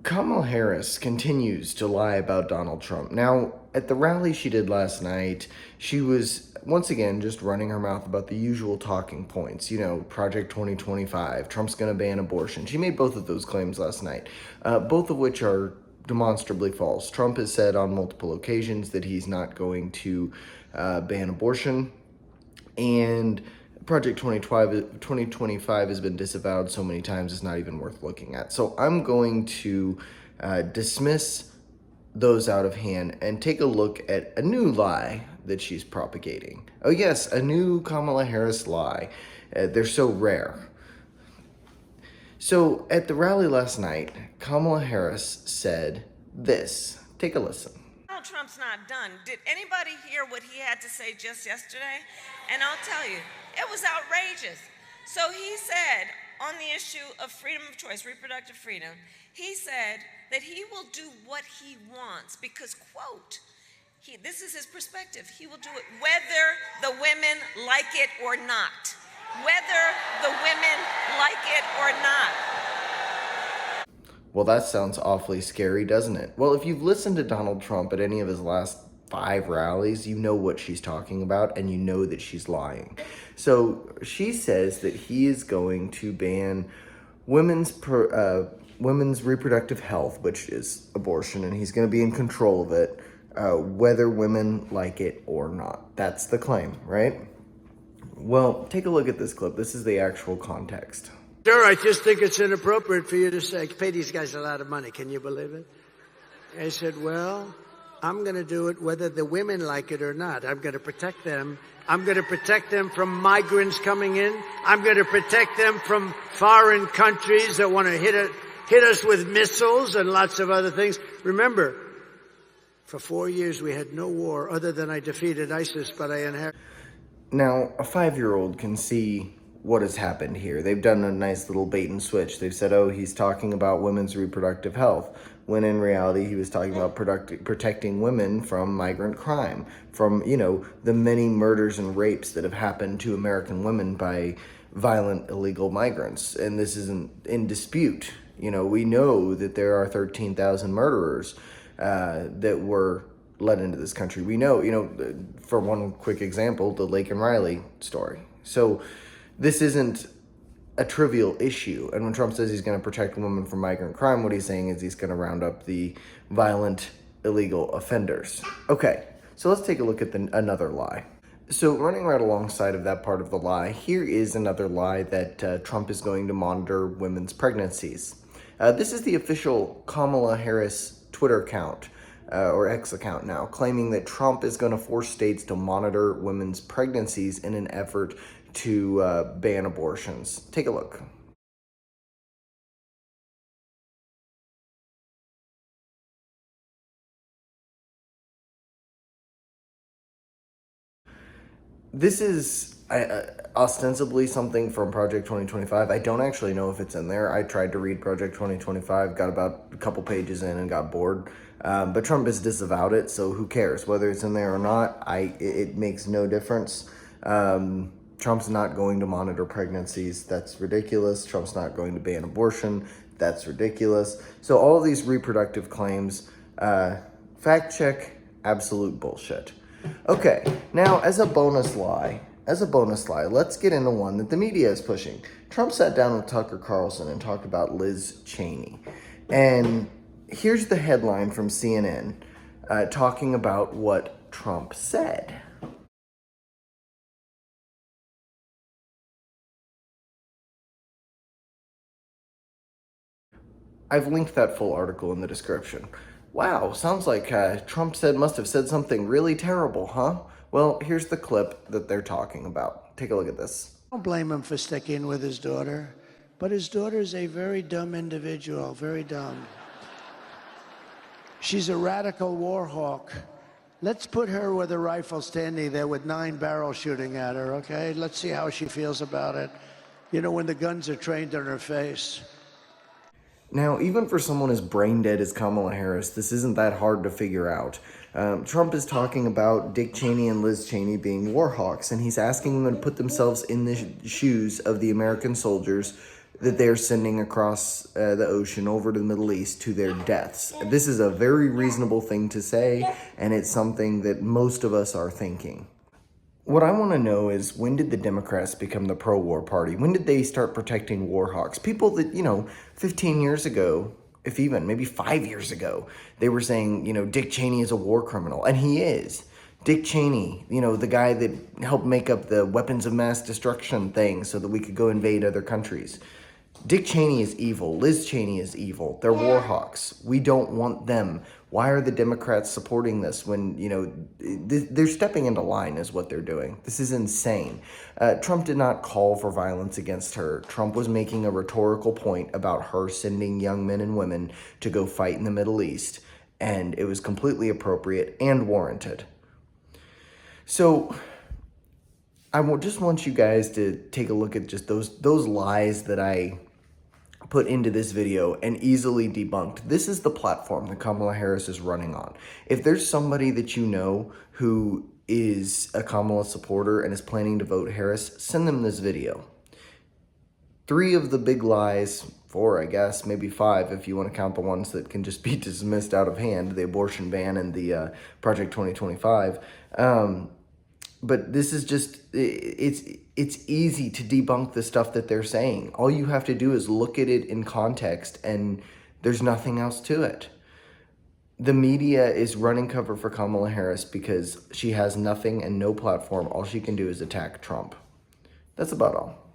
Kamala Harris continues to lie about Donald Trump. Now, at the rally she did last night, she was once again just running her mouth about the usual talking points. You know, Project 2025, Trump's going to ban abortion. She made both of those claims last night, both of which are demonstrably false. Trump has said on multiple occasions that he's not going to ban abortion, and Project 2025 has been disavowed so many times it's not even worth looking at. So I'm going to dismiss those out of hand and take a look at a new lie that she's propagating. Oh yes, a new Kamala Harris lie. They're so rare. So at the rally last night, Kamala Harris said this. Take a listen. Donald Trump's not done. Did anybody hear what he had to say just yesterday? And I'll tell you, it was outrageous. So he said on the issue of freedom of choice, reproductive freedom, he said that he will do what he wants because, quote, this is his perspective, he will do it whether the women like it or not. Whether the women like it or not. Well, that sounds awfully scary, doesn't it? Well, if you've listened to Donald Trump at any of his last 5 rallies, you know what she's talking about, and you know that she's lying. So she says that he is going to ban women's reproductive health, which is abortion, and he's going to be in control of it, whether women like it or not. That's the claim, right? Well, take a look at this clip. This is the actual context. Sir, I just think it's inappropriate for you to say, pay these guys a lot of money. Can you believe it? I said, well, I'm going to do it whether the women like it or not. I'm going to protect them. I'm going to protect them from migrants coming in. I'm going to protect them from foreign countries that want to hit us with missiles and lots of other things. Remember, for 4 years we had no war other than I defeated ISIS, but I inherited. Now, a 5-year-old can see what has happened here. They've done a nice little bait and switch. They've said, oh, he's talking about women's reproductive health, when in reality he was talking about protecting women from migrant crime, from, you know, the many murders and rapes that have happened to American women by violent illegal migrants. And this isn't in dispute. You know, we know that there are 13,000 murderers that were let into this country. We know, you know, for one quick example, the Lake and Riley story. So this isn't a trivial issue. And when Trump says he's going to protect women from migrant crime, what he's saying is he's going to round up the violent, illegal offenders. Okay, so let's take a look at another lie. So running right alongside of that part of the lie, here is another lie that Trump is going to monitor women's pregnancies. This is the official Kamala Harris Twitter account, or X account now, claiming that Trump is going to force states to monitor women's pregnancies in an effort to ban abortions. Take a look. This is ostensibly something from Project 2025. I don't actually know if it's in there. I tried to read Project 2025, got about a couple pages in and got bored. But Trump has disavowed it, so who cares? Whether it's in there or not, it makes no difference. Trump's not going to monitor pregnancies. That's ridiculous. Trump's not going to ban abortion. That's ridiculous. So all of these reproductive claims, fact check, absolute bullshit. Okay, now as a bonus lie, let's get into one that the media is pushing. Trump sat down with Tucker Carlson and talked about Liz Cheney. And here's the headline from CNN talking about what Trump said. I've linked that full article in the description. Wow, sounds like Trump must have said something really terrible, huh? Well, here's the clip that they're talking about. Take a look at this. I don't blame him for sticking with his daughter, but his daughter is a very dumb individual, very dumb. She's a radical war hawk. Let's put her with a rifle standing there with 9 barrels shooting at her, okay? Let's see how she feels about it. You know, when the guns are trained on her face. Now, even for someone as brain dead as Kamala Harris, this isn't that hard to figure out. Trump is talking about Dick Cheney and Liz Cheney being war hawks, and he's asking them to put themselves in the shoes of the American soldiers that they're sending across the ocean over to the Middle East to their deaths. This is a very reasonable thing to say, and it's something that most of us are thinking. What I want to know is, when did the Democrats become the pro-war party? When did they start protecting war hawks? People that, 15 years ago, if even, maybe 5 years ago, they were saying, Dick Cheney is a war criminal, and he is. Dick Cheney, the guy that helped make up the weapons of mass destruction thing so that we could go invade other countries. Dick Cheney is evil. Liz Cheney is evil. They're war hawks. We don't want them. Why are the Democrats supporting this when, they're stepping into line is what they're doing. This is insane. Trump did not call for violence against her. Trump was making a rhetorical point about her sending young men and women to go fight in the Middle East, and it was completely appropriate and warranted. So I just want you guys to take a look at just those lies that I put into this video and easily debunked. This is the platform that Kamala Harris is running on. If there's somebody that you know who is a Kamala supporter and is planning to vote Harris, send them this video. 3 of the big lies, 4 I guess, maybe 5 if you want to count the ones that can just be dismissed out of hand, the abortion ban and the Project 2025. But this is just, it's easy to debunk the stuff that they're saying. All you have to do is look at it in context, and there's nothing else to it. The media is running cover for Kamala Harris because she has nothing and no platform. All she can do is attack Trump. That's about all.